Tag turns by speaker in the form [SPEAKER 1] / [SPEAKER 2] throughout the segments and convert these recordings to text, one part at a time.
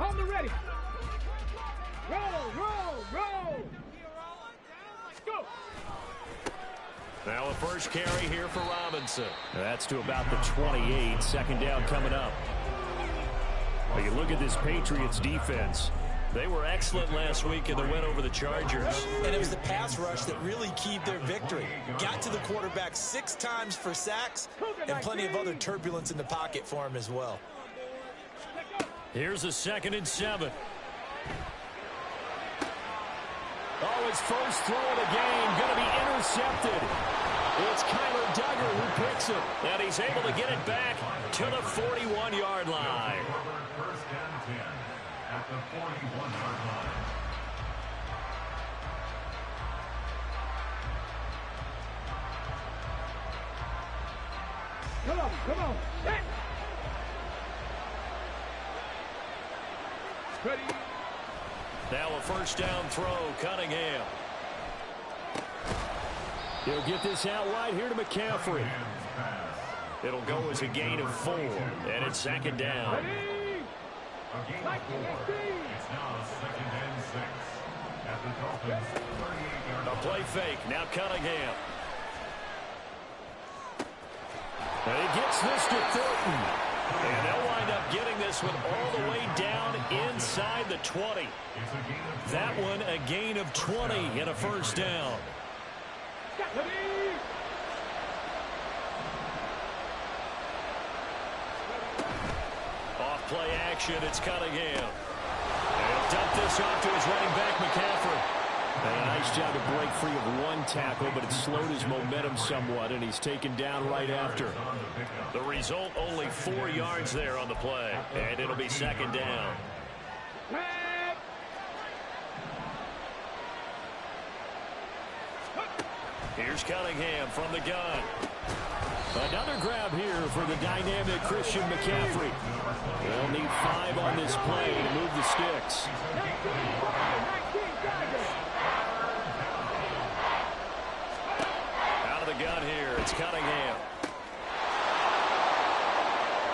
[SPEAKER 1] Hold it ready. Roll. Go.
[SPEAKER 2] Now a first carry here for Robinson. That's to about the 28. Second down coming up. Well, you look at this Patriots defense. They were excellent last week in the win over the Chargers.
[SPEAKER 3] And it was the pass rush that really keyed their victory. Got to the quarterback 6 times for sacks and plenty of other turbulence in the pocket for him as well.
[SPEAKER 2] Here's a 2nd and 7. Oh, his first throw of the game going to be intercepted. It's Kyler Duggar who picks it. And he's able to get it back to the 41-yard line.
[SPEAKER 4] First and 10 at the 41-yard line.
[SPEAKER 1] Come on. Hey. Ready.
[SPEAKER 2] Now a first down throw, Cunningham. He'll get this out wide here to McCaffrey. It'll go as a gain of 4, and it's 2nd down.
[SPEAKER 4] A gain of 4. It's now 2nd and 6 at the Dolphins' 38-yard line.
[SPEAKER 2] A play fake, now Cunningham. And he gets this to Thornton. And they'll wind up getting this one all the way down inside the 20. That one a gain of 20 and a first down. Off play action, it's Cunningham. And he'll dump this off to his running back, McCaffrey. And a nice job to break free of one tackle, but it slowed his momentum somewhat, and he's taken down right after. The result, only 4 yards there on the play, and it'll be 2nd down. Here's Cunningham from the gun. Another grab here for the dynamic Christian McCaffrey. They'll need 5 on this play to move the sticks. Out of the gun here, it's Cunningham.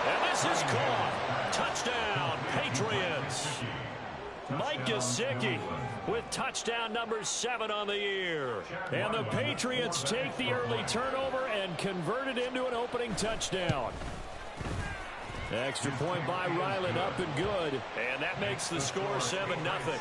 [SPEAKER 2] And this is caught. Touchdown, Patriots. Mike Gesicki with touchdown number 7 on the year. And the Patriots take the early turnover and convert it into an opening touchdown. Extra point by Ryland, up and good. And that makes the score 7-0.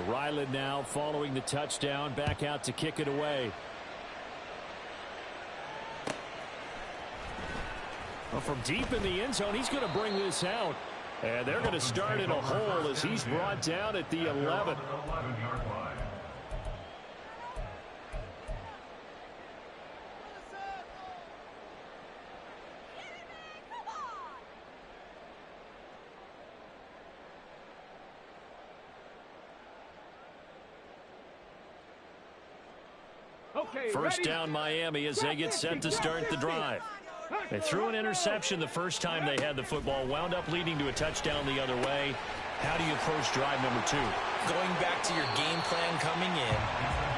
[SPEAKER 2] Ryland now following the touchdown, back out to kick it away. Well, from deep in the end zone, he's going to bring this out. And they're going to start in a hole as he's brought down at the 11. First down Miami as they get set to start the drive. They threw an interception the first time they had the football, wound up leading to a touchdown the other way. How do you approach drive number 2?
[SPEAKER 3] Going back to your game plan coming in,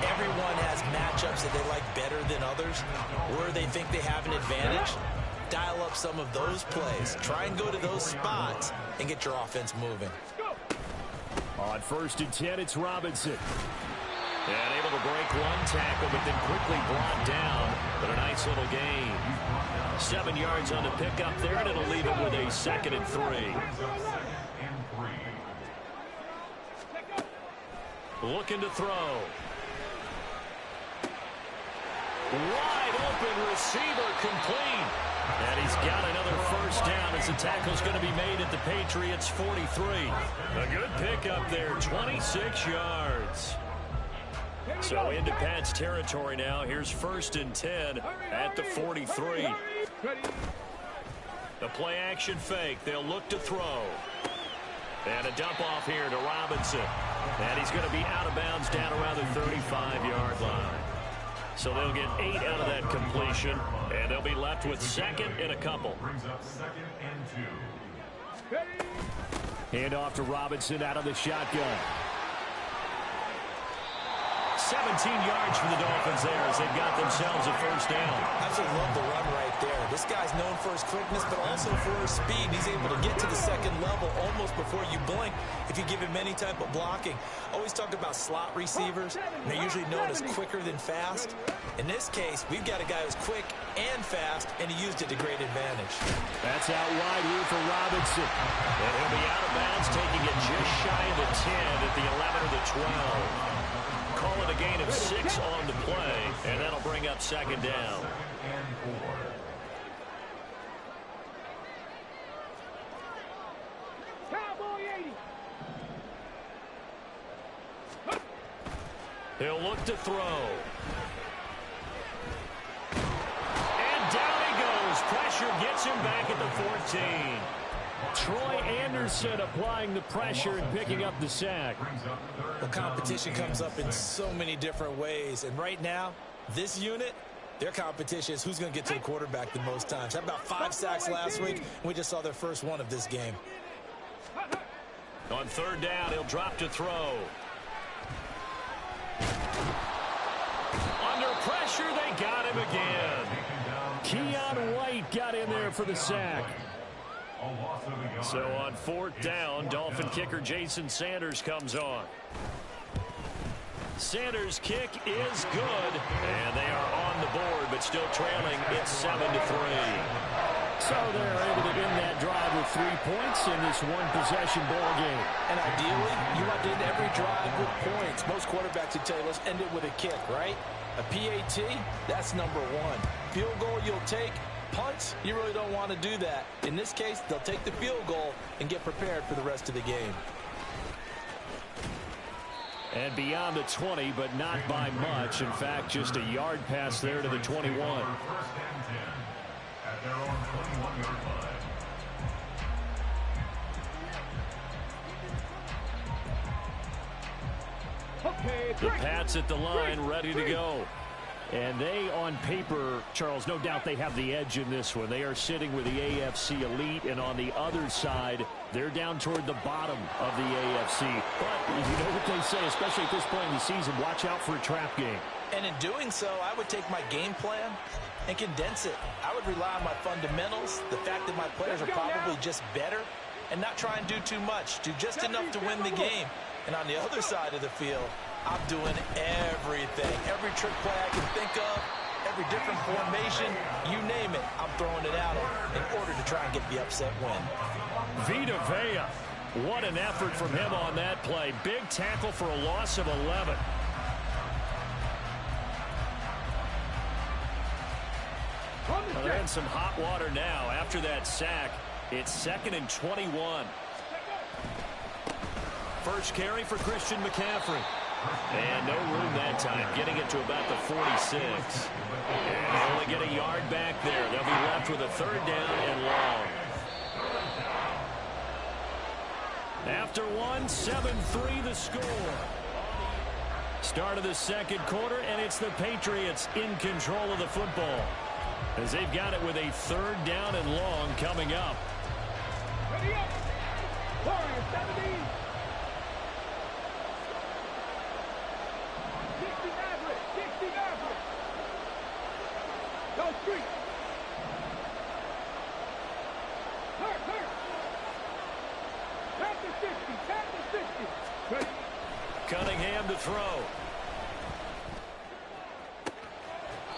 [SPEAKER 3] everyone has matchups that they like better than others, where they think they have an advantage. Dial up some of those plays. Try and go to those spots and get your offense moving.
[SPEAKER 2] On 1st and 10, it's Robinson. And able to break one tackle, but then quickly brought down. But a nice little gain. 7 yards on the pickup there, and it'll leave him with a 2nd and 3. Looking to throw. Wide open receiver complete. And he's got another first down as the tackle's going to be made at the Patriots' 43. A good pickup there, 26 yards. So into Pat's territory now. Here's 1st and 10 at the 43. The play action fake. They'll look to throw. And a dump off here to Robinson. And he's going to be out of bounds down around the 35-yard line. So they'll get 8 out of that completion. And they'll be left with 2nd and a couple.
[SPEAKER 4] Brings up 2nd and 2.
[SPEAKER 2] Hand off to Robinson out of the shotgun. 17 yards for the Dolphins there as they've got themselves a first down.
[SPEAKER 3] I just love the run right there. This guy's known for his quickness, but also for his speed. He's able to get to the second level almost before you blink if you give him any type of blocking. Always talk about slot receivers, and they're usually known as quicker than fast. In this case, we've got a guy who's quick and fast, and he used it to great advantage.
[SPEAKER 2] That's out wide here for Robinson. And he'll be out of bounds, taking it just shy of the 10 at the 11 or the 12. Call it a gain of 6 on the play, and that'll bring up second down.
[SPEAKER 1] Cowboy 80.
[SPEAKER 2] He'll look to throw. And down he goes. Pressure gets him back at the 14. Troy Anderson applying the pressure and picking up the sack.
[SPEAKER 3] The competition comes up in so many different ways, and right now, this unit, their competition is who's going to get to the quarterback the most times. Had about 5 sacks last week, and we just saw their first one of this game.
[SPEAKER 2] On third down, he'll drop to throw. Under pressure, they got him again. Keon White got in there for the sack. So on fourth down, Dolphin kicker Jason Sanders comes on. Sanders' kick is good, and they are on the board, but still trailing. It's 7-3. So they're able to end that drive with 3 points in this one-possession ball game.
[SPEAKER 3] And ideally, you want to end every drive with points. Most quarterbacks would tell you, let's end it with a kick, right? A PAT, that's number 1. Field goal you'll take. Punts, you really don't want to do that. In this case, they'll take the field goal and get prepared for the rest of the game.
[SPEAKER 2] And beyond the 20, but not by much. In fact, just a yard pass there to the 21. The Pats at the line, ready to go. And they, on paper, Charles, no doubt they have the edge in this one. They are sitting with the AFC elite, and on the other side, they're down toward the bottom of the AFC. But you know what they say, especially at this point in the season, watch out for a trap game.
[SPEAKER 3] And in doing so, I would take my game plan and condense it. I would rely on my fundamentals, the fact that my players are probably just better, and not try and do too much. Do just enough to win the game. And on the other side of the field, I'm doing everything. Every trick play I can think of, every different formation, you name it, I'm throwing it out in order to try and get the upset win.
[SPEAKER 2] Vita Vea, what an effort from him on that play. Big tackle for a loss of 11. Well, they're in some hot water now. After that sack, it's 2nd and 21. First carry for Christian McCaffrey. And no room that time, getting it to about the 46. And they only get a yard back there. They'll be left with a third down and long. After one, 7-3 the score. Start of the second quarter, and it's the Patriots in control of the football, as they've got it with a third down and long coming up.
[SPEAKER 1] Ready up. Warriors 17. 60 average. 60 average. Go street. Hurt. Tap the 60. Ready.
[SPEAKER 2] Cunningham to throw.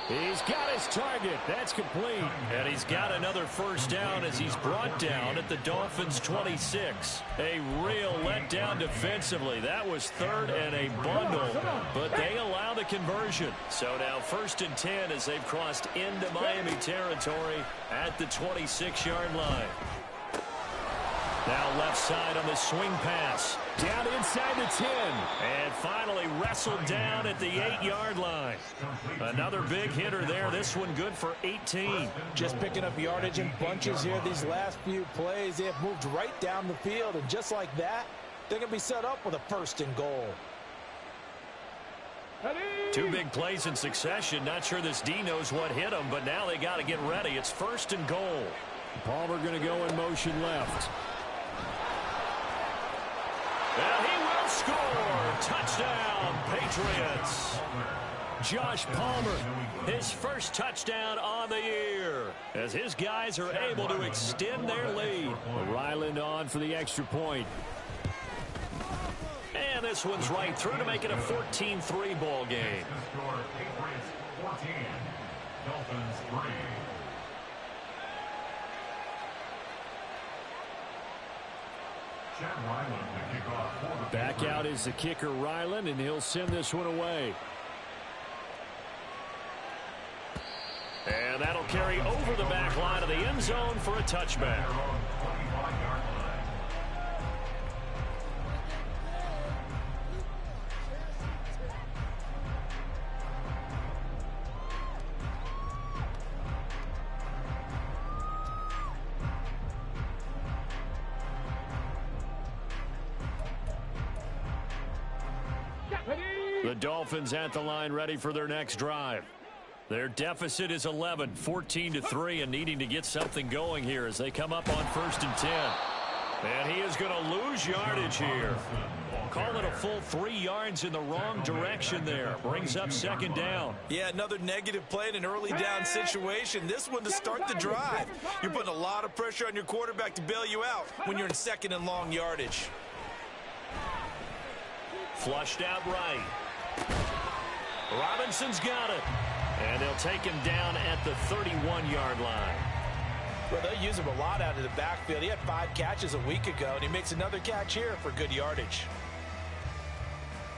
[SPEAKER 2] He's got his target. That's complete. And he's got another first down as he's brought down at the Dolphins' 26. A real letdown defensively. That was third and a bundle, but they allow the conversion. So now 1st and 10 as they've crossed into Miami territory at the 26-yard line. Now left side on the swing pass. Down inside the 10. And finally wrestled down at the 8-yard line. Another big hitter there. This one good for 18.
[SPEAKER 3] Just picking up yardage in bunches here. These last few plays, they have moved right down the field. And just like that, they're going to be set up with a 1st and goal.
[SPEAKER 2] Two big plays in succession. Not sure this D knows what hit him, but now they got to get ready. It's 1st and goal. Palmer going to go in motion left. And he will score. Touchdown, Patriots. Josh Palmer, his first touchdown on the year, as his guys are able to extend their lead. Ryland on for the extra point. And this one's right through to make it a 14-3 ball game.
[SPEAKER 4] Patriots 14, Dolphins 3.
[SPEAKER 2] Back out is the kicker, Ryland, and he'll send this one away. And that'll carry over the back line of the end zone for a touchback. The Dolphins at the line ready for their next drive. Their deficit is 11, 14-3, and needing to get something going here as they come up on 1st and 10. And he is going to lose yardage here. Call it a full 3 yards in the wrong direction there. Brings up 2nd down.
[SPEAKER 3] Yeah, another negative play in an early down situation. This one to start the drive. You're putting a lot of pressure on your quarterback to bail you out when you're in 2nd and long yardage.
[SPEAKER 2] Flushed out right. Robinson's got it. And they'll take him down at the 31-yard line.
[SPEAKER 3] Well, they'll use him a lot out of the backfield. He had 5 catches a week ago, and he makes another catch here for good yardage.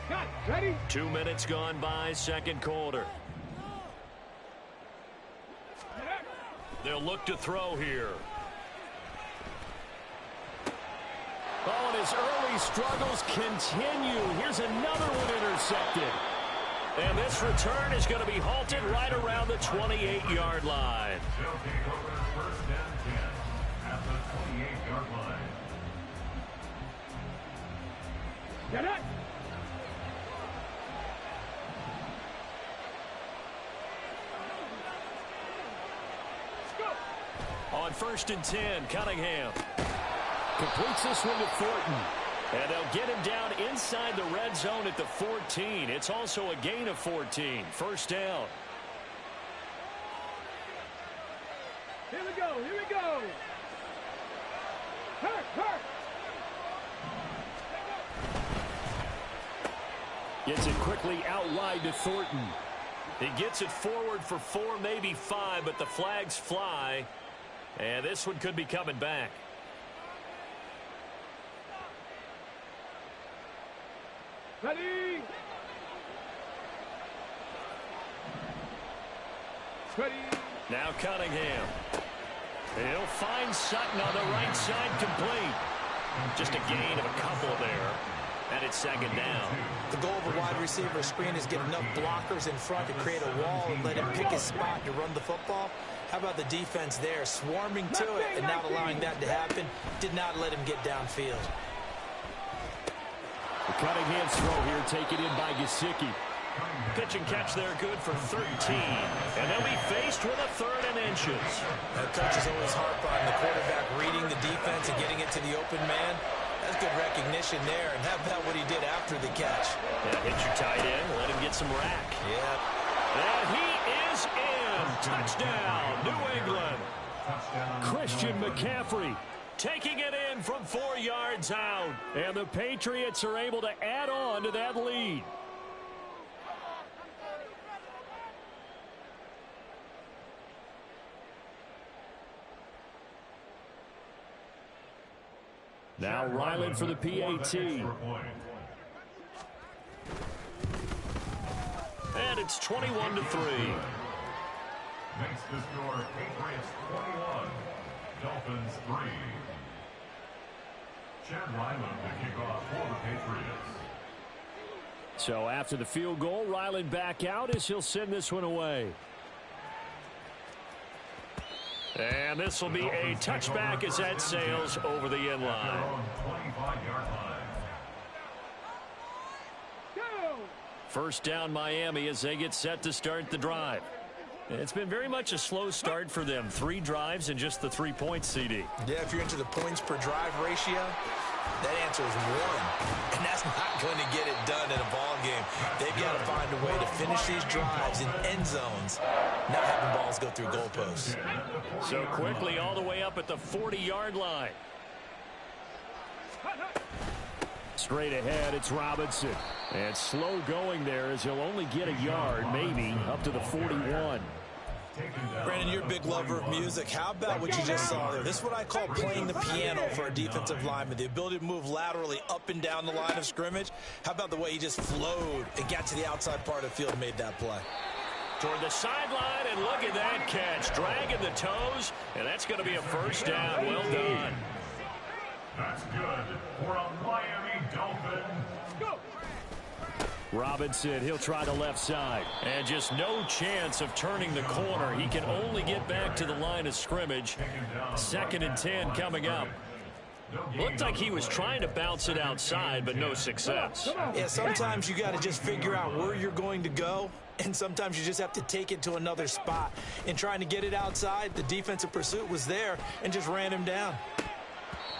[SPEAKER 1] Got it. Ready?
[SPEAKER 2] 2 minutes gone by, 2nd quarter. They'll look to throw here. Oh, and his early struggles continue. Here's another one intercepted. And this return is going to be halted right around the 28-yard line.
[SPEAKER 4] They'll take over 1st and 10 at the 28-yard line.
[SPEAKER 1] Get it.
[SPEAKER 2] On 1st and 10, Cunningham completes this one to Thornton. And they'll get him down inside the red zone at the 14. It's also a gain of 14. 1st down.
[SPEAKER 1] Here we go. Here we go. Hurt.
[SPEAKER 2] Gets it quickly out wide to Thornton. He gets it forward for 4, maybe 5, but the flags fly. And this one could be coming back.
[SPEAKER 1] Ready. Ready.
[SPEAKER 2] Now Cunningham. He'll find Sutton on the right side, complete. Just a gain of a couple there. And it's 2nd down.
[SPEAKER 3] The goal of a wide receiver screen is get enough blockers in front to create a wall and let him pick his spot to run the football. How about the defense there, swarming to it and not allowing that to happen? Did not let him get downfield.
[SPEAKER 2] The Cunningham's throw here taken in by Gesicki. Pitch and catch there good for 13. And they'll be faced with a 3rd and inches.
[SPEAKER 3] That coach is always harp on the quarterback reading the defense and getting it to the open man. That's good recognition there. And how about what he did after the catch?
[SPEAKER 2] Yeah, hit your tight end, let him get some rack.
[SPEAKER 3] Yeah.
[SPEAKER 2] And he is in. Touchdown, New England. Christian McCaffrey taking it in from 4 yards out. And the Patriots are able to add on to that lead. Now Ryland for the PAT. And it's 21-3.
[SPEAKER 4] Makes the score Patriots 21, Dolphins 3. Chad Ryland to kick off for the Patriots.
[SPEAKER 2] So after the field goal, Ryland back out as he'll send this one away. And this will be a touchback as that sails over the end line.
[SPEAKER 4] 25-yard line.
[SPEAKER 1] Go.
[SPEAKER 2] 1st down Miami as they get set to start the drive. It's been very much a slow start for them. 3 drives and just the 3 points, CD.
[SPEAKER 3] Yeah, if you're into the points per drive ratio, That answer is one, and that's not going to get it done in a ball game. They've got to find a way to finish these drives in end zones, not having balls go through goalposts.
[SPEAKER 2] So quickly all the way up at the 40-yard line. Straight ahead, it's Robinson. And slow going there as he'll only get a yard, maybe, up to the 41.
[SPEAKER 3] Brandon, you're a big lover of music. How about what you just saw there? This is what I call playing the piano for a defensive lineman. The ability to move laterally up and down the line of scrimmage. How about the way he just flowed and got to the outside part of the field and made that play?
[SPEAKER 2] Toward the sideline, and look at that catch. Dragging the toes, and that's going to be a first down. Well done.
[SPEAKER 4] That's good for a Miami Dolphin.
[SPEAKER 1] Go.
[SPEAKER 2] Robinson, he'll try the left side. And just no chance of turning the corner. He can only get back to the line of scrimmage. 2nd and 10 coming up. Looked like he was trying to bounce it outside, but no success.
[SPEAKER 3] Yeah, sometimes you got to just figure out where you're going to go, and sometimes you just have to take it to another spot. In trying to get it outside, the defensive pursuit was there and just ran him down.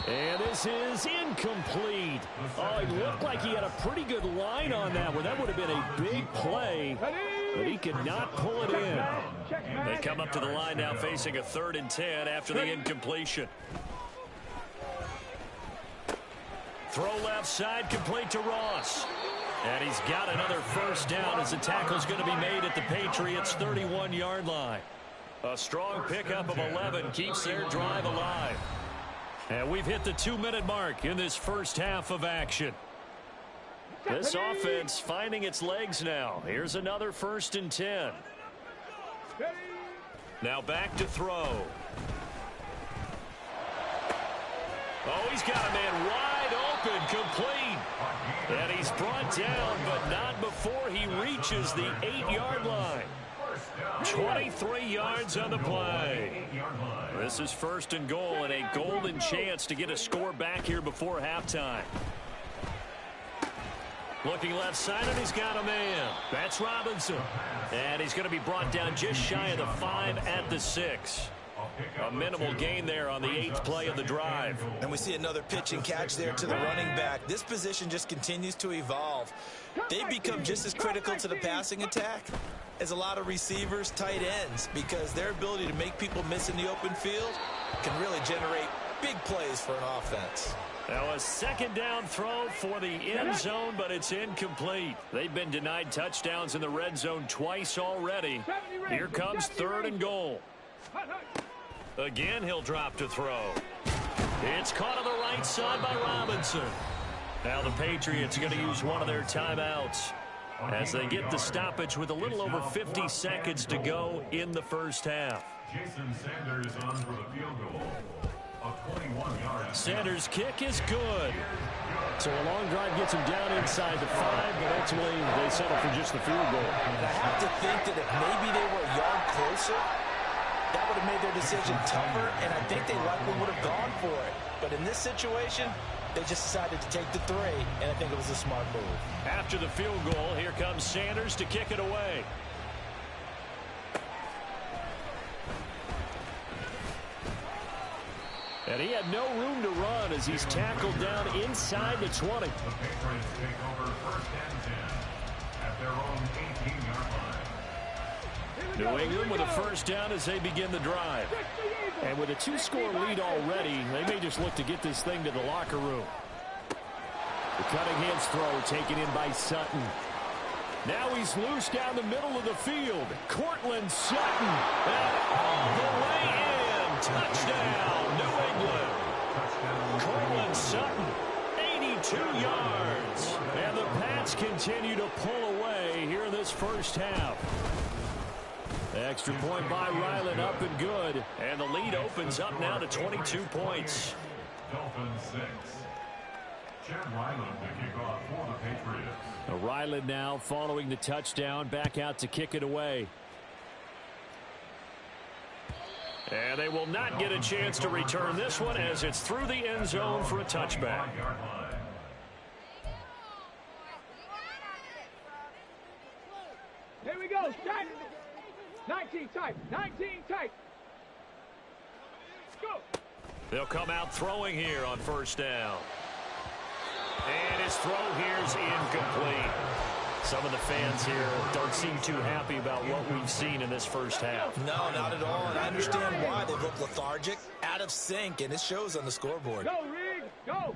[SPEAKER 2] And this is incomplete. Oh, it looked like he had a pretty good line on that one. That would have been a big play, but he could not pull it in. They come up to the line now facing a 3rd and 10 after the incompletion. Throw left side, complete to Ross. And he's got another first down as the tackle's going to be made at the Patriots' 31-yard line. A strong pickup of 11 keeps their drive alive. And we've hit the 2-minute mark in this first half of action. This offense finding its legs now. Here's another 1st and 10. Now back to throw. Oh, he's got a man wide open, complete. And he's brought down, but not before he reaches the 8-yard line. 23 yards on the play. This is 1st and goal and a golden chance to get a score back here before halftime. Looking left side, and he's got a man. That's Robinson. And he's going to be brought down just shy of the 5 at the 6. A minimal gain there on the 8th play of the drive.
[SPEAKER 3] And we see another pitch and catch there to the running back. This position just continues to evolve. They become just as critical to the passing attack as a lot of receivers, tight ends, because their ability to make people miss in the open field can really generate big plays for an offense.
[SPEAKER 2] Now a 2nd down throw for the end zone, but it's incomplete. They've been denied touchdowns in the red zone twice already. Here comes 3rd and goal. Again, he'll drop to throw. It's caught on the right side by Robinson. Now the Patriots are going to use one of their timeouts as they get the stoppage with a little over 50 seconds to go in the first half.
[SPEAKER 4] Jason Sanders on for the field goal. A 21-yard.
[SPEAKER 2] Sanders' kick is good. So a long drive gets him down inside the 5, but ultimately they settle for just the field goal.
[SPEAKER 3] And I have to think that if maybe they were a yard closer, that would have made their decision tougher, and I think they likely would have gone for it. But in this situation, they just decided to take the 3, and I think it was a smart move.
[SPEAKER 2] After the field goal, here comes Sanders to kick it away. And he had no room to run as he's tackled down inside the 20.
[SPEAKER 4] The Patriots take over 1st and 10 at their own 18-yard line.
[SPEAKER 2] New England with a first down as they begin the drive. And with a 2-score lead already, they may just look to get this thing to the locker room. The Cunningham's throw taken in by Sutton. Now he's loose down the middle of the field. Cortland Sutton. And all the way in. Touchdown, New England. Cortland Sutton, 82 yards. And the Pats continue to pull away here in this first half. Extra point by Ryland, up and good. And the lead opens up now to 22 points.
[SPEAKER 4] Dolphins 6. Chad Ryland to kick off for the Patriots.
[SPEAKER 2] Ryland now following the touchdown, back out to kick it away. And they will not get a chance to return this one as it's through the end zone for a touchback.
[SPEAKER 1] Here we go. Strike. 19 tight. 19 tight. Go.
[SPEAKER 2] They'll come out throwing here on first down. And his throw here's incomplete. Some of the fans here don't seem too happy about what we've seen in this first half.
[SPEAKER 3] No, not at all, and I understand why. They look lethargic, out of sync, and it shows on the scoreboard.
[SPEAKER 1] Go, Rig, go.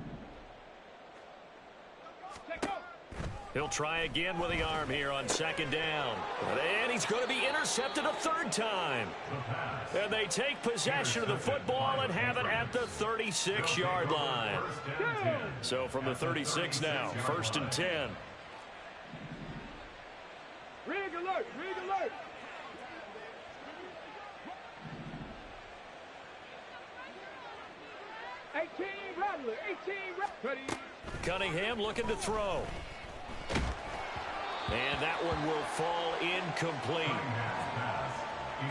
[SPEAKER 2] He'll try again with the arm here on second down. And he's going to be intercepted a third time. And they take possession of the football and have it at the 36-yard line. So from the 36 now, 1st and 10.
[SPEAKER 1] Rig alert, Rig alert. Rattler, 18 ready.
[SPEAKER 2] Cunningham looking to throw. And that one will fall incomplete.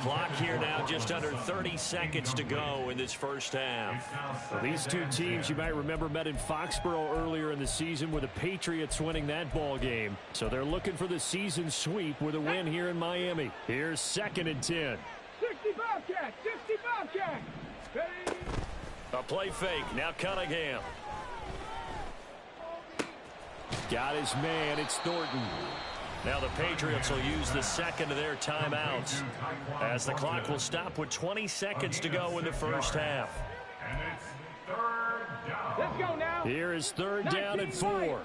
[SPEAKER 2] Clock here now just under 30 seconds to go in this first half.
[SPEAKER 5] Well, these two teams, you might remember, met in Foxborough earlier in the season with the Patriots winning that ball game. So they're looking for the season sweep with a win here in Miami. Here's 2nd and 10.
[SPEAKER 1] 65 catch, 65 catch. Ready.
[SPEAKER 2] A play fake. Now Cunningham.
[SPEAKER 5] Got his man. It's Thornton.
[SPEAKER 2] Now the Patriots will use the second of their timeouts as the clock will stop with 20 seconds to go in the first half.
[SPEAKER 4] And it's 3rd down.
[SPEAKER 1] Let's go now.
[SPEAKER 5] Here is 3rd down and 4.
[SPEAKER 1] Ready.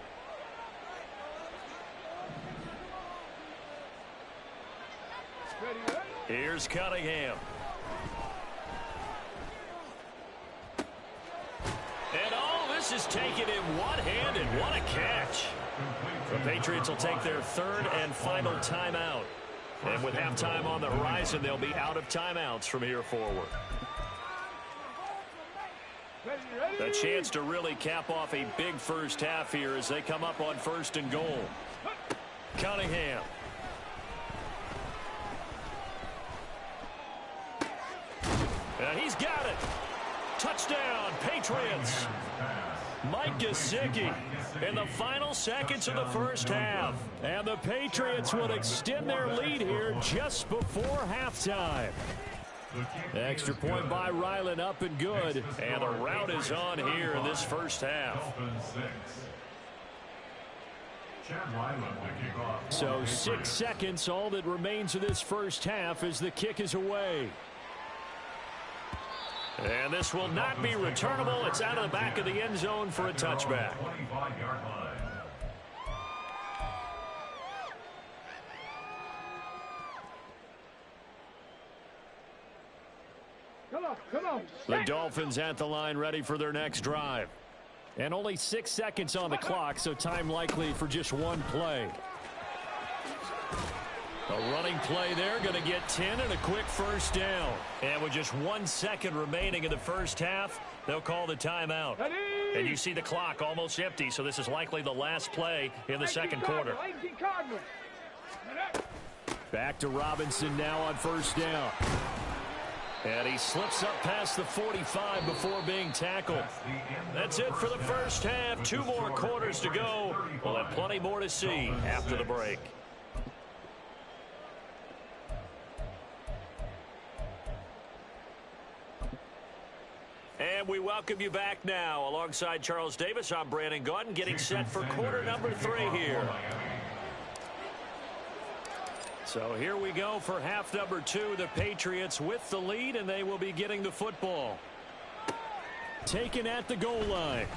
[SPEAKER 2] Here's Cunningham. And all this is taken in one-handed. What a catch. The Patriots will take their 3rd and final timeout. And with halftime on the horizon, they'll be out of timeouts from here forward. A chance to really cap off a big first half here as they come up on 1st and goal. Cunningham. And he's got it. Touchdown, Patriots. Mike Gesicki in the final seconds of the first half. And the Patriots will extend their lead here just before halftime. Extra point by Ryland, up and good. And the route is on here in this first half.
[SPEAKER 5] So 6 seconds, all that remains of this first half as the kick is away.
[SPEAKER 2] And this will not be returnable. It's out of the back of the end zone for a touchback.
[SPEAKER 1] Come on, come on.
[SPEAKER 5] The Dolphins at the line, ready for their next drive. And only 6 seconds on the clock, so time likely for just one play.
[SPEAKER 2] A running play there, going to get 10 and a quick first down. And with just 1 second remaining in the first half, they'll call the timeout. And you see the clock almost empty, so this is likely the last play in the second quarter.
[SPEAKER 5] Back to Robinson now on 1st down.
[SPEAKER 2] And he slips up past the 45 before being tackled. That's it for the first half. 2 more quarters to go. We'll have plenty more to see after the break. And we welcome you back now. Alongside Charles Davis, I'm Brandon Gaudin, getting set for quarter number 3 here. So here we go for half number 2. The Patriots with the lead, and they will be getting the football.
[SPEAKER 5] Taken at the goal line.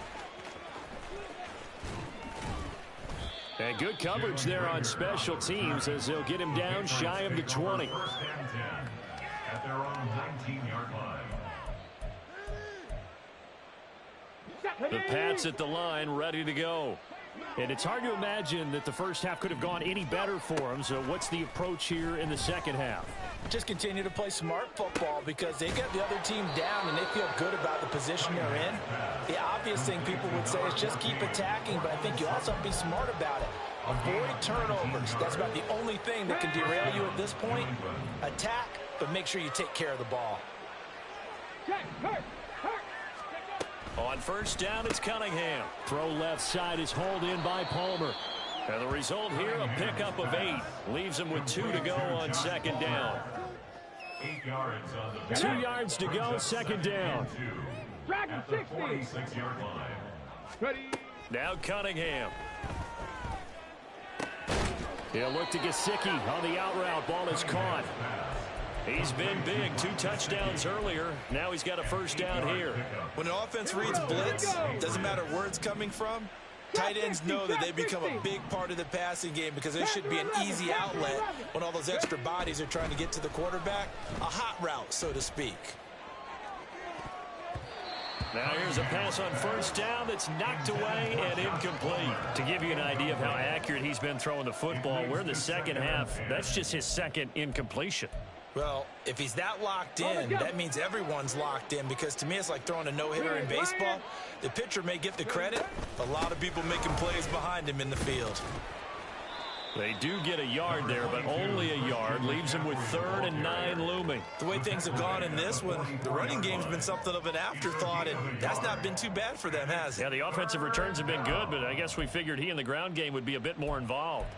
[SPEAKER 5] And good coverage there on special teams as they'll get him down shy of the 20.
[SPEAKER 4] At their own 19-yard line.
[SPEAKER 5] The Pats at the line, ready to go. And it's hard to imagine that the first half could have gone any better for them. So what's the approach here in the second half?
[SPEAKER 3] Just continue to play smart football because they get the other team down and they feel good about the position they're in. The obvious thing people would say is just keep attacking, but I think you also have to be smart about it. Avoid turnovers. That's about the only thing that can derail you at this point. Attack, but make sure you take care of the ball.
[SPEAKER 2] On 1st down, it's Cunningham.
[SPEAKER 5] Throw left side is hauled in by Palmer.
[SPEAKER 2] And the result here, a pickup of 8. Leaves him with 2 to go on 2nd down.
[SPEAKER 4] 8 yards on the
[SPEAKER 5] 2 yards to go, 2nd down.
[SPEAKER 1] Dragon 60.
[SPEAKER 4] 46-yard line.
[SPEAKER 1] Ready.
[SPEAKER 2] Now Cunningham.
[SPEAKER 5] He'll look to Gesicki on the out route. Ball is caught.
[SPEAKER 2] He's been big. 2 touchdowns earlier. Now he's got a first down here.
[SPEAKER 3] When an offense reads blitz, doesn't matter where it's coming from, tight ends know that they become a big part of the passing game because there should be an easy outlet when all those extra bodies are trying to get to the quarterback. A hot route, so to speak.
[SPEAKER 2] Now here's a pass on first down that's knocked away and incomplete.
[SPEAKER 5] To give you an idea of how accurate he's been throwing the football, we're in the second half. That's just his second incompletion.
[SPEAKER 3] Well, if he's that locked in, that means everyone's locked in, because to me it's like throwing a no-hitter in baseball. The pitcher may get the credit, a lot of people making plays behind him in the field.
[SPEAKER 5] They do get a yard there, but only a yard. Leaves him with 3rd and 9 looming.
[SPEAKER 3] The way things have gone in this one, the running game's been something of an afterthought, and that's not been too bad for them, has it?
[SPEAKER 5] Yeah, the offensive returns have been good, but I guess we figured he in the ground game would be a bit more involved.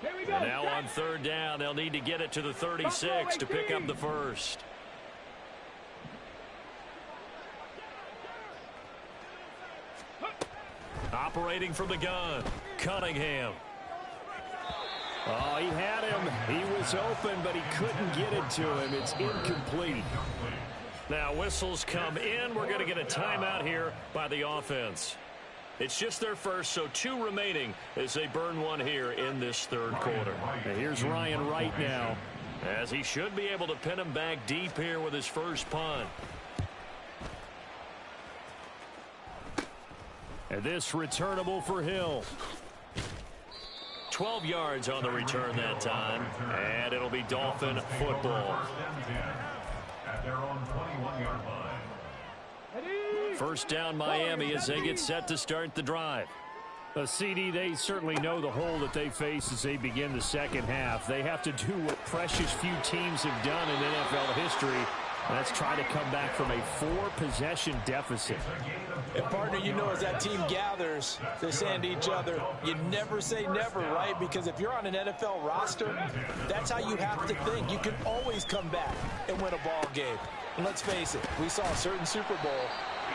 [SPEAKER 1] Here we go.
[SPEAKER 2] And now on 3rd down, they'll need to get it to the 36 to pick up the first. Operating from the gun, Cunningham.
[SPEAKER 5] Oh, he had him. He was open, but he couldn't get it to him. It's incomplete.
[SPEAKER 2] Now whistles come in. We're going to get a timeout here by the offense. It's just their first, so 2 remaining as they burn one here in this 3rd quarter.
[SPEAKER 5] And here's Ryan Wright now,
[SPEAKER 2] as he should be able to pin him back deep here with his first punt.
[SPEAKER 5] And this returnable for Hill.
[SPEAKER 2] 12 yards on the return that time, and it'll be Dolphin football.
[SPEAKER 4] At their own 21-yard line.
[SPEAKER 2] First down Miami as they get set to start the drive.
[SPEAKER 5] A CD, they certainly know the hole that they face as they begin the second half. They have to do what precious few teams have done in NFL history. That's try to come back from a 4-possession deficit.
[SPEAKER 3] And partner, you know, as that team gathers, they're saying to each other, you never say never, right? Because if you're on an NFL roster, that's how you have to think. You can always come back and win a ball game. And let's face it, we saw a certain Super Bowl,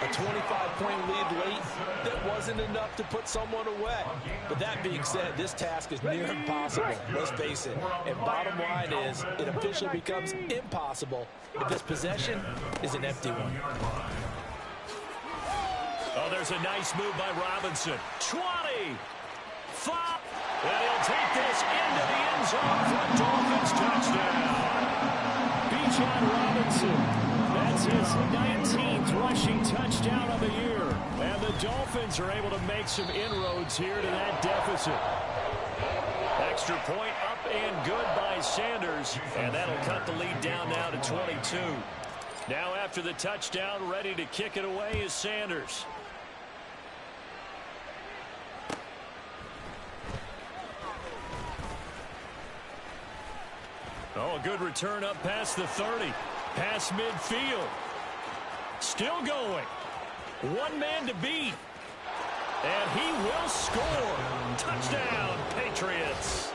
[SPEAKER 3] a 25-point lead late, that wasn't enough to put someone away. But that being said, this task is near impossible. Let's face it. And bottom line is, it officially becomes impossible if this possession is an empty one.
[SPEAKER 2] Oh, there's a nice move by Robinson. 20, 5, and he'll take this into the end zone for a Dolphins touchdown.
[SPEAKER 5] Bijan Robinson. That's his 19th rushing touchdown of the year. And the Dolphins are able to make some inroads here to that deficit.
[SPEAKER 2] Extra point up and good by Sanders. And that'll cut the lead down now to 22. Now after the touchdown, ready to kick it away is Sanders. Oh, a good return up past the 30. Past midfield. Still going. One man to beat. And he will score. Touchdown, Patriots.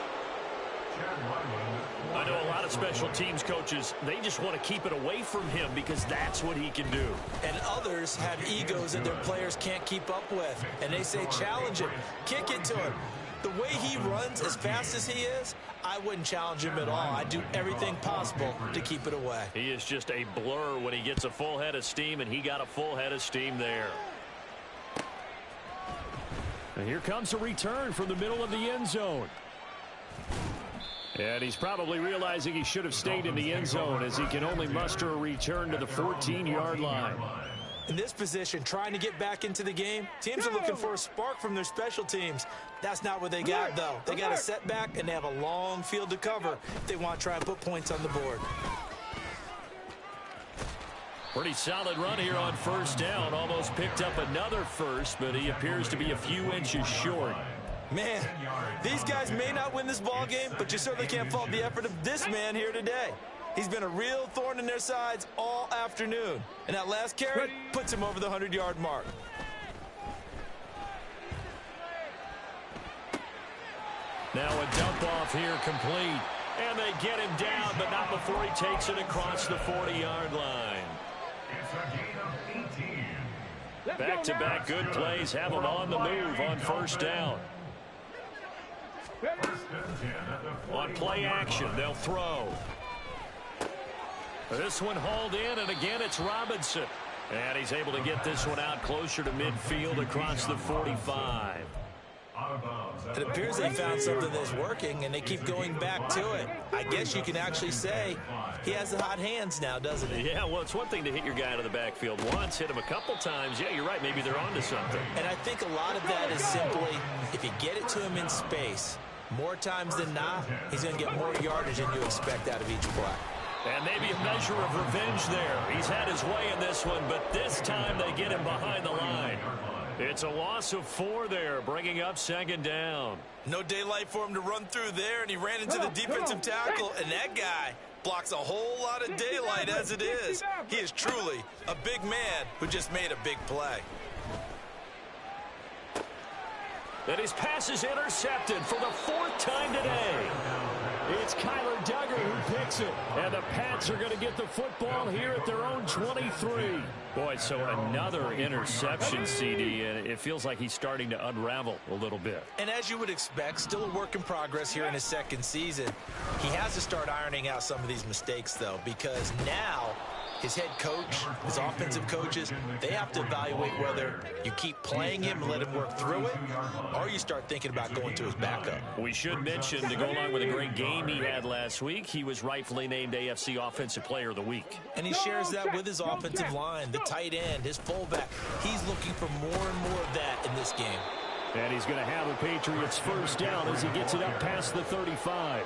[SPEAKER 2] I know a lot of special teams coaches, they just want to keep it away from him because that's what he can do.
[SPEAKER 3] And others have egos that their players can't keep up with. And they say, challenge him. Kick it to him. The way he runs as fast as he is, I wouldn't challenge him at all. I'd do everything possible to keep it away.
[SPEAKER 2] He is just a blur when he gets a full head of steam, and he got a full head of steam there.
[SPEAKER 5] And here comes a return from the middle of the end zone. And he's probably realizing he should have stayed in the end zone as he can only muster a return to the 14-yard line.
[SPEAKER 3] In this position, trying to get back into the game, teams are looking for a spark from their special teams. That's not what they got, though. They got a setback, and they have a long field to cover if they want to try and put points on the board.
[SPEAKER 2] Pretty solid run here on first down. Almost picked up another first, but he appears to be a few inches short.
[SPEAKER 3] Man, these guys may not win this ball game, but you certainly can't fault the effort of this man here today. He's been a real thorn in their sides all afternoon. And that last carry puts him over the 100-yard mark.
[SPEAKER 2] Now a dump off here complete. And they get him down, but not before he takes it across the 40-yard line.
[SPEAKER 4] It's a gain of 18.
[SPEAKER 2] Back-to-back good plays have them on the move on first down. On play action, they'll throw. This one hauled in, and again it's Robinson. And he's able to get this one out closer to midfield across the 45.
[SPEAKER 3] It appears they found something that's working, and they keep going back to it. I guess you can actually say he has the hot hands now, doesn't he?
[SPEAKER 2] Yeah, well, it's one thing to hit your guy out of the backfield once, hit him a couple times. Yeah, you're right. Maybe they're onto something.
[SPEAKER 3] And I think a lot of that is simply, if you get it to him in space, more times than not, he's going to get more yardage than you expect out of each play.
[SPEAKER 2] And maybe a measure of revenge there. He's had his way in this one, but this time they get him behind the line. It's a loss of 4 there, bringing up second down.
[SPEAKER 3] No daylight for him to run through there, and he ran into the defensive tackle, and that guy blocks a whole lot of daylight as it is. He is truly a big man who just made a big play.
[SPEAKER 2] And his pass is intercepted for the 4th time today. It's Kyler Duggar who picks it. And the Pats are going to get the football here at their own 23. Boy, so another interception, CD, and it feels like he's starting to unravel a little bit.
[SPEAKER 3] And as you would expect, still a work in progress here in his second season. He has to start ironing out some of these mistakes, though, because now his head coach, his offensive coaches, they have to evaluate whether you keep playing him and let him work through it, or you start thinking about going to his backup.
[SPEAKER 2] We should mention, to go along with a great game he had last week, he was rightfully named AFC Offensive Player of the Week.
[SPEAKER 3] And he shares that with his offensive line, the tight end, his fullback. He's looking for more and more of that in this game.
[SPEAKER 5] And he's going to have a Patriots first down as he gets it up past the 35.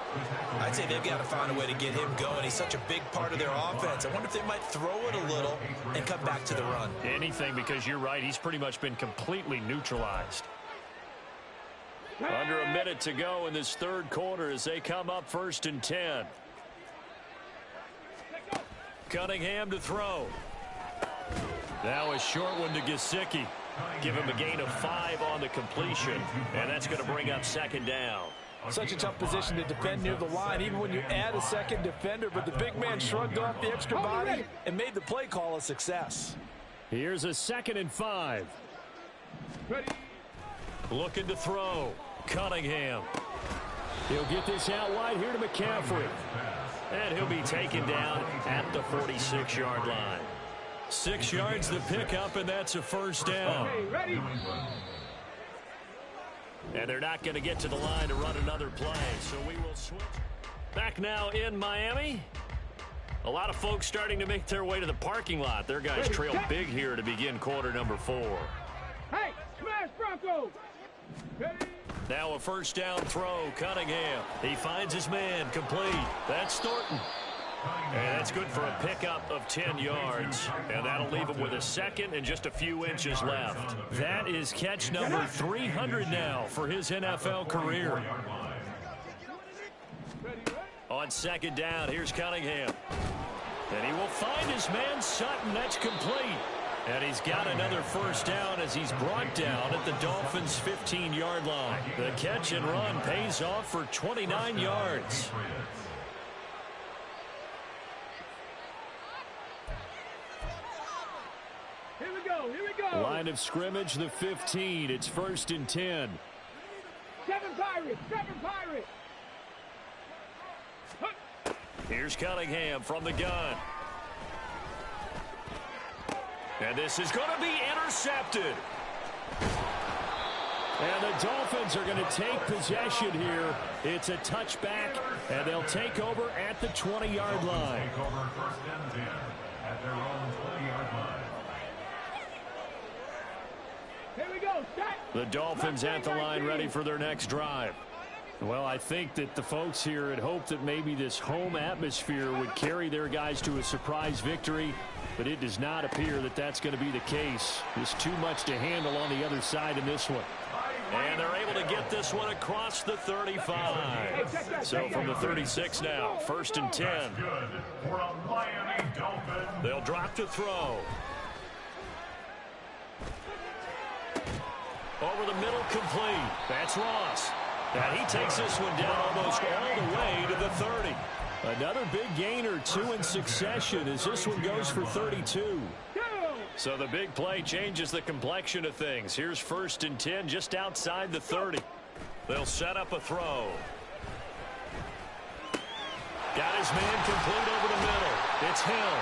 [SPEAKER 3] I'd say they've got to find a way to get him going. He's such a big part of their offense. I wonder if they might throw it a little and come back to the run.
[SPEAKER 2] Anything, because you're right. He's pretty much been completely neutralized. Under a minute to go in this third quarter as they come up 1st and 10. Cunningham to throw. Now a short one to Gesicki. Give him a gain of 5 on the completion, and that's going to bring up second down.
[SPEAKER 6] Such a tough position to defend near the line, even when you add a second defender, but the big man shrugged off the extra body and made the play call a success.
[SPEAKER 5] Here's a 2nd and 5.
[SPEAKER 2] Looking to throw. Cunningham.
[SPEAKER 5] He'll get this out wide here to McCaffrey.
[SPEAKER 2] And he'll be taken down at the 46-yard line. 6 yards to pick up, and that's a first down. And they're not going to get to the line to run another play, so we will switch. Back now in Miami. A lot of folks starting to make their way to the parking lot. Their guys trail big here to begin quarter number 4.
[SPEAKER 1] Hey, smash Broncos!
[SPEAKER 2] Now a first down throw. Cunningham. He finds his man. Complete. That's Thornton. And that's good for a pickup of 10 yards. And that'll leave him with a second and just a few inches left. That is catch number 300 now for his NFL career. On second down, here's Cunningham. And he will find his man Sutton. That's complete. And he's got another first down as he's brought down at the Dolphins' 15-yard line. The catch and run pays off for 29 yards.
[SPEAKER 1] Here we go.
[SPEAKER 5] Line of scrimmage, the 15. It's 1st and 10.
[SPEAKER 1] 7 Pirates.
[SPEAKER 2] Here's Cunningham from the gun. And this is going to be intercepted.
[SPEAKER 5] And the Dolphins are going to take possession here. It's a touchback, and they'll take over at the 20-yard line.
[SPEAKER 4] Take over 1st and 10 at their own 20-yard line.
[SPEAKER 1] Here we go. Set.
[SPEAKER 5] The Dolphins at the line ready for their next drive. Well, I think that the folks here had hoped that maybe this home atmosphere would carry their guys to a surprise victory, but it does not appear that that's going to be the case. There's too much to handle on the other side in this one.
[SPEAKER 2] And they're able to get this one across the 35. So from the 36 now, 1st and 10. They'll drop to throw. Over the middle, complete. That's Ross. And he takes this one down almost all the way to the 30.
[SPEAKER 5] Another big gain or 2 in succession as this one goes for 32.
[SPEAKER 2] So the big play changes the complexion of things. Here's 1st and 10 just outside the 30. They'll set up a throw. Got his man complete over the middle. It's Hill.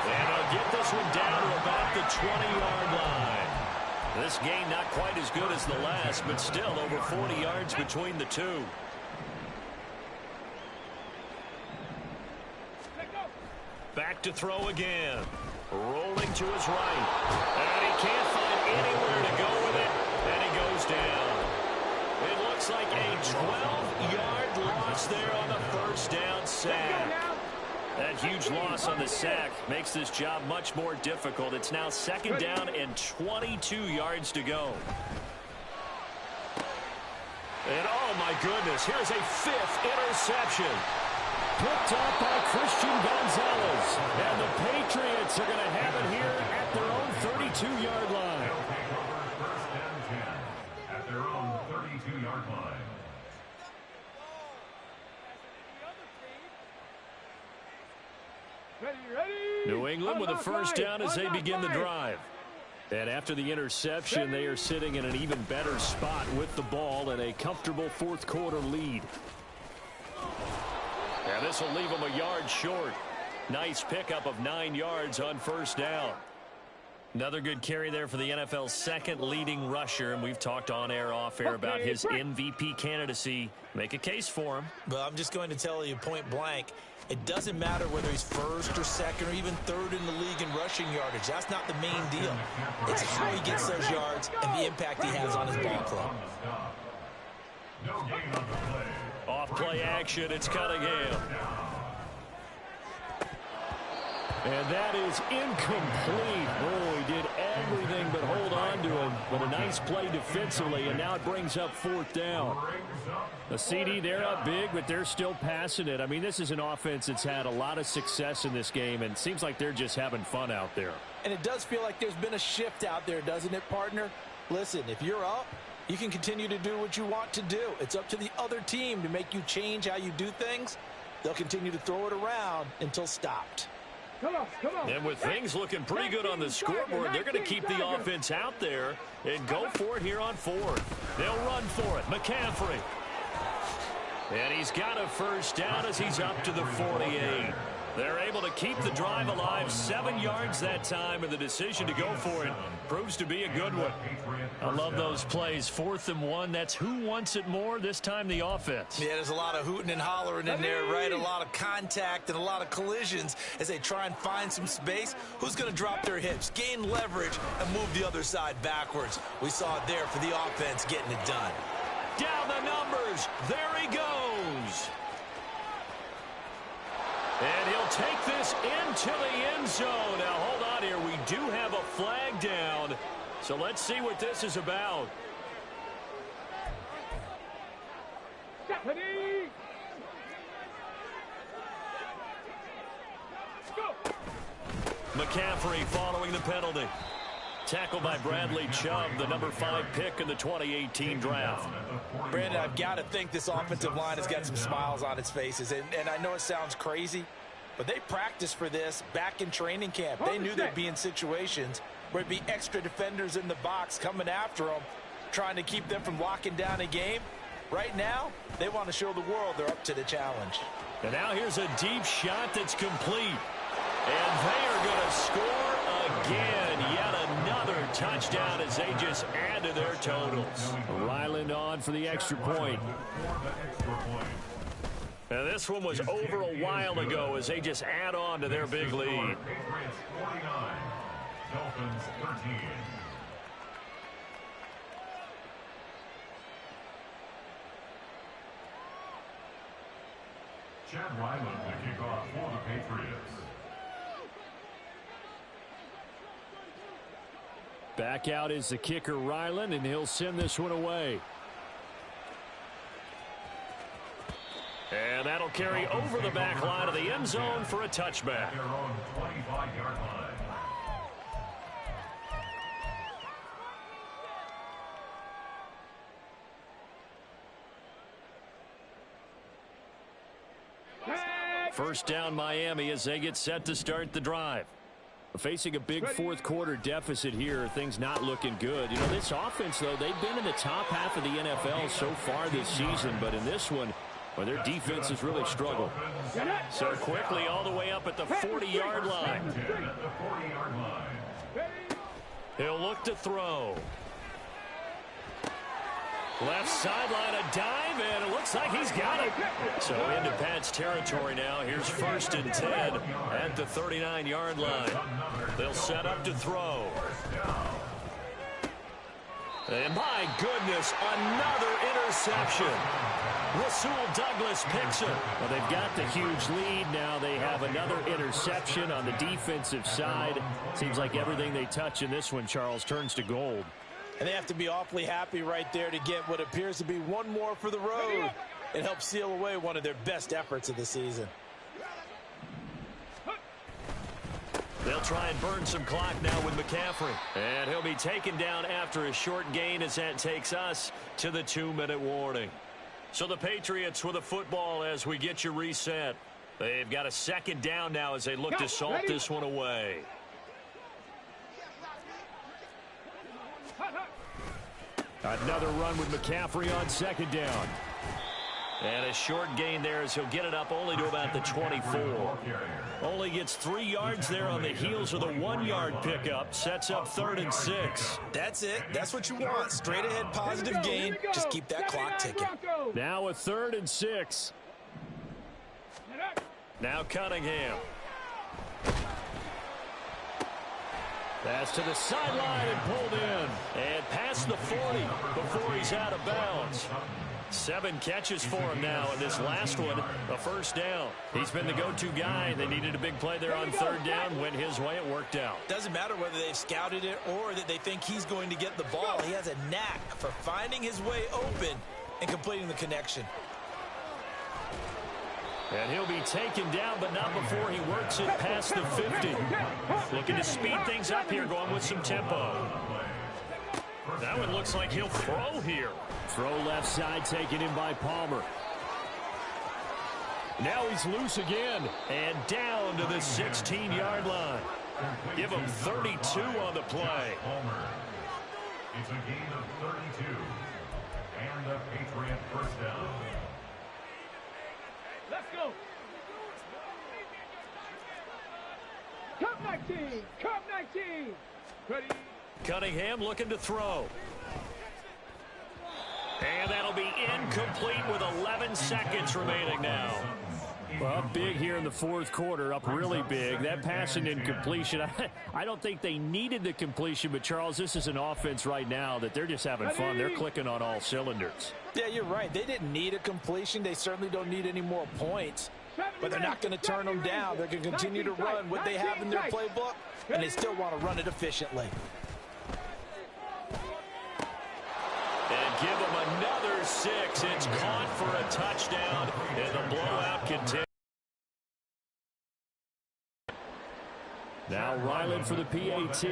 [SPEAKER 2] And they'll get this one down to about the 20-yard line. This gain not quite as good as the last, but still over 40 yards between the two. Back to throw again. Rolling to his right. And he can't find anywhere to go with it. And he goes down. It looks like a 12-yard loss there on the first down sack. That huge loss on the sack makes this job much more difficult. It's now 2nd down and 22 yards to go. And oh my goodness, here's a 5th interception.
[SPEAKER 5] Picked up by Christian Gonzalez. And the Patriots are going to have it here at their own 32-yard line.
[SPEAKER 4] First and 10 at their own 32-yard line.
[SPEAKER 2] New England with a first down as they begin the drive. And after the interception, they are sitting in an even better spot with the ball and a comfortable 4th quarter lead. And this will leave them a yard short. Nice pickup of 9 yards on first down. Another good carry there for the NFL's 2nd leading rusher, and we've talked on air, off air about his MVP candidacy. Make a case for him.
[SPEAKER 3] But I'm just going to tell you point blank, it doesn't matter whether he's 1st or 2nd or even 3rd in the league in rushing yardage. That's not the main deal. It's how he gets those yards and the impact he has on his ball club.
[SPEAKER 4] No gain on the play.
[SPEAKER 2] Off play action, it's Cunningham.
[SPEAKER 5] And that is incomplete. Oh, he did everything but hold on to him. But a nice play defensively, and now it brings up 4th down. The CD, they're up big, but they're still passing it. I mean, this is an offense that's had a lot of success in this game, and it seems like they're just having fun out there.
[SPEAKER 6] And it does feel like there's been a shift out there, doesn't it, partner? Listen, if you're up, you can continue to do what you want to do. It's up to the other team to make you change how you do things. They'll continue to throw it around until stopped.
[SPEAKER 1] Come on.
[SPEAKER 2] And with things looking pretty good on the scoreboard, they're going to keep the offense out there and go for it here on 4th. They'll run for it. McCaffrey. And he's got a first down as he's up to the 48. They're able to keep the drive alive, 7 yards that time, and the decision to go for it proves to be a good one. I love those plays. 4th and 1, that's who wants it more, this time the offense.
[SPEAKER 3] Yeah, there's a lot of hooting and hollering in there, right? A lot of contact and a lot of collisions as they try and find some space. Who's going to drop their hips, gain leverage, and move the other side backwards? We saw it there for the offense getting it done.
[SPEAKER 2] Down the numbers. There he goes. And he'll take this into the end zone. Now, hold on here. We do have a flag down. So let's see what this is about.
[SPEAKER 1] Stephanie! Go!
[SPEAKER 2] McCaffrey following the penalty. Tackled by Bradley Chubb, the number 5 pick in the 2018 draft.
[SPEAKER 6] Brandon, I've got to think this offensive line has got some smiles on its faces. And I know it sounds crazy, but they practiced for this back in training camp. They knew they'd be in situations where it'd be extra defenders in the box coming after them, trying to keep them from locking down a game. Right now, they want to show the world they're up to the challenge.
[SPEAKER 2] And now here's a deep shot that's complete. And they are going to score again. Yet another touchdown as they just add to their totals.
[SPEAKER 5] Ryland on for the extra point.
[SPEAKER 2] And this one was over a while ago as they just add on to their big lead.
[SPEAKER 4] Patriots 49, Dolphins 13. Chad Ryland to kick off for the Patriots.
[SPEAKER 5] Back out is the kicker, Ryland, and he'll send this one away.
[SPEAKER 2] And that'll carry over the back line of the end zone for a touchback.
[SPEAKER 4] Their own 25-yard line.
[SPEAKER 2] First down Miami as they get set to start the drive.
[SPEAKER 5] Facing a big fourth-quarter deficit here, things not looking good. You know, this offense, though, they've been in the top half of the NFL so far this season, but in this one, well, their defense has really struggled.
[SPEAKER 2] So quickly all the way up at the 40-yard line. He'll look to throw. Left sideline, a dive, and it looks like he's got it. So into Pat's territory now. Here's 1st and 10 at the 39-yard line. They'll set up to throw. And my goodness, another interception. Rasul Douglas picks it.
[SPEAKER 5] Well, they've got the huge lead now. They have another interception on the defensive side. Seems like everything they touch in this one, Charles, turns to gold.
[SPEAKER 6] And they have to be awfully happy right there to get what appears to be one more for the road. It helps seal away one of their best efforts of the season.
[SPEAKER 2] They'll try and burn some clock now with McCaffrey. And he'll be taken down after a short gain as that takes us to the 2-minute warning. So the Patriots with a football as we get you reset. They've got a 2nd down now as they look to salt this one away.
[SPEAKER 5] Another run with McCaffrey on 2nd down.
[SPEAKER 2] And a short gain there as he'll get it up only to about the 24. Only gets 3 yards there on the heels of the 1-yard pickup. Sets up 3rd and 6.
[SPEAKER 6] That's it. That's what you want. Straight ahead positive gain. Just keep that clock ticking.
[SPEAKER 5] Now a 3rd and 6.
[SPEAKER 2] Now Cunningham.
[SPEAKER 5] Pass to the sideline and pulled in.
[SPEAKER 2] And past the 40 before he's out of bounds. 7 catches for him now, and this last one, a 1st down. He's been the go-to guy. They needed a big play there on 3rd down. Went his way. It worked out.
[SPEAKER 6] Doesn't matter whether they've scouted it or that they think he's going to get the ball. He has a knack for finding his way open and completing the connection.
[SPEAKER 2] And he'll be taken down, but not before he works it past the 50. Looking to speed things up here, going with some tempo. That one looks like he'll throw here.
[SPEAKER 5] Throw left side taken in by Palmer.
[SPEAKER 2] Now he's loose again and down to the 16-yard line. Give him 32 on the play.
[SPEAKER 4] It's a gain of 32 and a Patriot 1st down.
[SPEAKER 1] Let's go. Cup 19. Cup 19. Ready.
[SPEAKER 2] Cunningham looking to throw. And that'll be incomplete with 11 seconds remaining now.
[SPEAKER 5] Well, big here in the 4th quarter, up really big. That passing incompletion, I don't think they needed the completion, but, Charles, this is an offense right now that they're just having fun. They're clicking on all cylinders.
[SPEAKER 6] Yeah, you're right. They didn't need a completion. They certainly don't need any more points. But they're not going to turn them down. They're going to continue to run what they have in their playbook, and they still want to run it efficiently.
[SPEAKER 2] And give them another 6. It's caught for a touchdown, and the blowout continues.
[SPEAKER 5] Now Ryland for the PAT.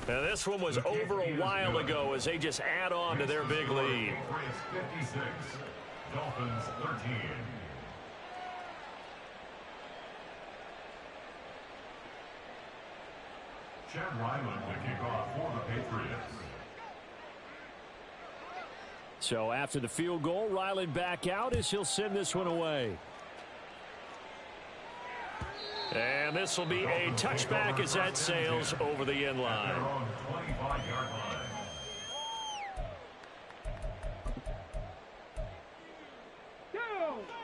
[SPEAKER 2] Now this one was over a while ago as they just add on to their big lead.
[SPEAKER 4] 56, Dolphins 13. Chad Ryland to kick off for the Patriots.
[SPEAKER 5] So after the field goal, Ryland back out as he'll send this one away.
[SPEAKER 2] And this will be a touchback as that sails over the end line.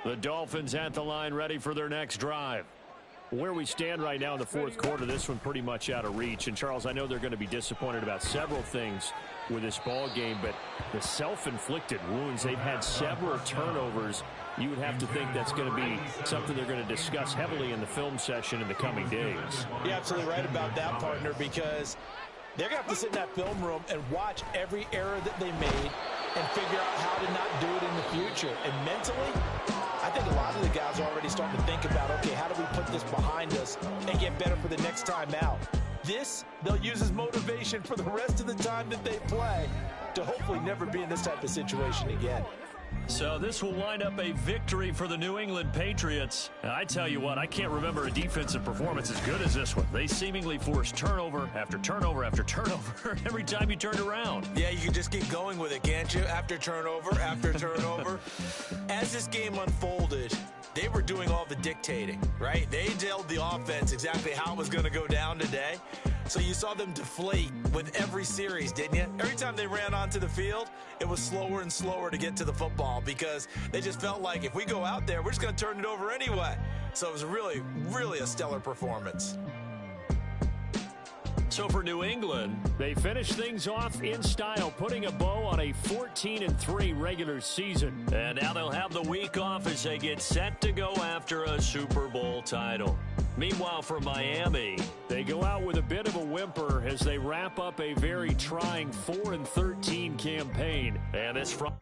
[SPEAKER 5] The Dolphins at the line ready for their next drive. Where we stand right now in the 4th quarter, this one pretty much out of reach. And, Charles, I know they're going to be disappointed about several things with this ball game, but the self-inflicted wounds, they've had several turnovers. You would have to think that's going to be something they're going to discuss heavily in the film session in the coming days.
[SPEAKER 6] You're absolutely right about that, partner, because they're going to have to sit in that film room and watch every error that they made and figure out how to not do it in the future. And mentally, I think a lot of the guys are already starting to think about, okay, how do we put this behind us and get better for the next time out? This, they'll use as motivation for the rest of the time that they play to hopefully never be in this type of situation again.
[SPEAKER 2] So this will wind up a victory for the New England Patriots. And I tell you what, I can't remember a defensive performance as good as this one. They seemingly forced turnover after turnover after turnover every time you turned around.
[SPEAKER 6] Yeah, you can just keep going with it, can't you? After turnover, after turnover. As this game unfolded, they were doing all the dictating, right? They told the offense exactly how it was going to go down today. So you saw them deflate with every series, didn't you? Every time they ran onto the field, it was slower and slower to get to the football because they just felt like if we go out there, we're just going to turn it over anyway. So it was really, really a stellar performance.
[SPEAKER 2] So for New England,
[SPEAKER 5] they finish things off in style, putting a bow on a 14-3 regular season.
[SPEAKER 2] And now they'll have the week off as they get set to go after a Super Bowl title. Meanwhile, for Miami,
[SPEAKER 5] they go out with a bit of a whimper as they wrap up a very trying 4-13 campaign.
[SPEAKER 2] And this from